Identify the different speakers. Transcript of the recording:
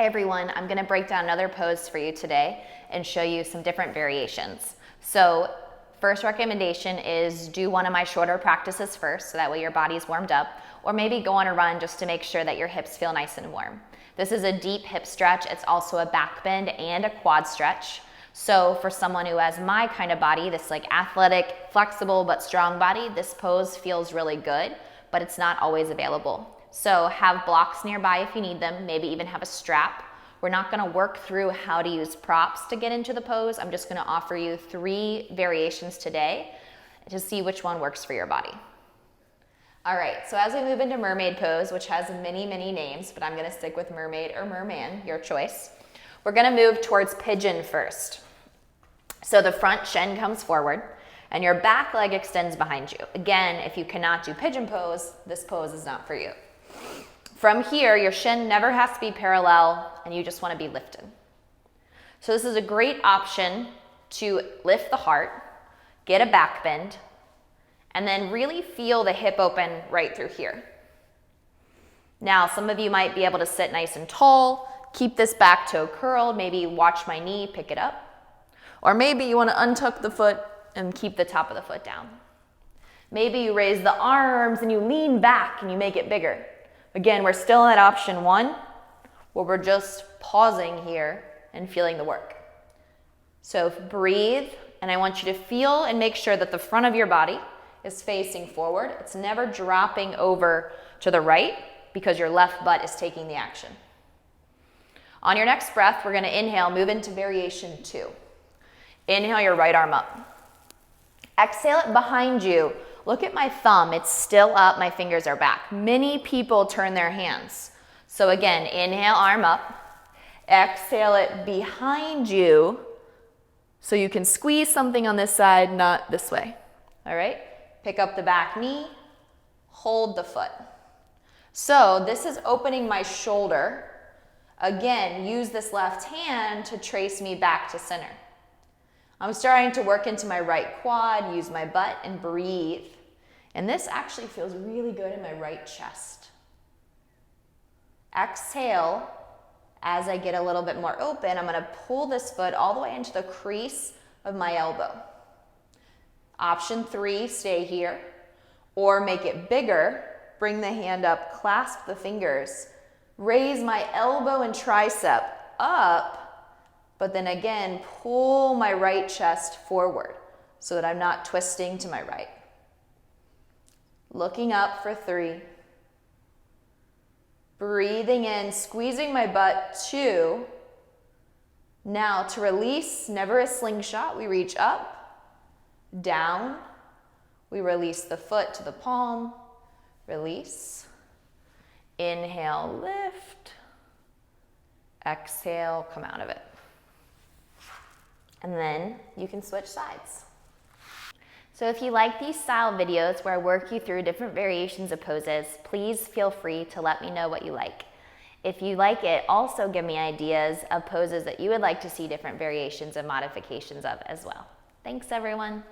Speaker 1: Hey everyone, I'm gonna break down another pose for you today and show you some different variations. So first recommendation is do one of my shorter practices first so that way your body's warmed up, or maybe go on a run just to make sure that your hips feel nice and warm. This is a deep hip stretch. It's also a back bend and a quad stretch. So for someone who has my kind of body, this like athletic, flexible, but strong body, this pose feels really good, but it's not always available. So have blocks nearby if you need them, maybe even have a strap. We're not gonna work through how to use props to get into the pose. I'm just gonna offer you 3 variations today to see which one works for your body. All right, so as we move into Mermaid Pose, which has many, many names, but I'm gonna stick with Mermaid or Merman, your choice. We're gonna move towards Pigeon first. So the front shin comes forward and your back leg extends behind you. Again, if you cannot do Pigeon Pose, this pose is not for you. From here, your shin never has to be parallel and you just wanna be lifted. So this is a great option to lift the heart, get a back bend, and then really feel the hip open right through here. Now, some of you might be able to sit nice and tall, keep this back toe curled, maybe watch my knee, pick it up. Or maybe you wanna untuck the foot and keep the top of the foot down. Maybe you raise the arms and you lean back and you make it bigger. Again, we're still at option 1, where we're just pausing here and feeling the work. So breathe, and I want you to feel and make sure that the front of your body is facing forward. It's never dropping over to the right because your left butt is taking the action. On your next breath, we're gonna inhale, move into variation 2. Inhale your right arm up. Exhale it behind you. Look at my thumb, it's still up, my fingers are back. Many people turn their hands. So again, inhale, arm up. Exhale it behind you so you can squeeze something on this side, not this way. All right? Pick up the back knee, hold the foot. So this is opening my shoulder. Again, use this left hand to trace me back to center. I'm starting to work into my right quad, use my butt, and breathe. And this actually feels really good in my right chest. Exhale, as I get a little bit more open, I'm gonna pull this foot all the way into the crease of my elbow. Option 3, stay here, or make it bigger, bring the hand up, clasp the fingers, raise my elbow and tricep up, but then again, pull my right chest forward so that I'm not twisting to my right. Looking up for 3. Breathing in, squeezing my butt, 2. Now to release, never a slingshot, we reach up, down, we release the foot to the palm, release. Inhale, lift. Exhale, come out of it. And then you can switch sides. So if you like these style videos where I work you through different variations of poses, please feel free to let me know what you like. If you like it, also give me ideas of poses that you would like to see different variations and modifications of as well. Thanks everyone.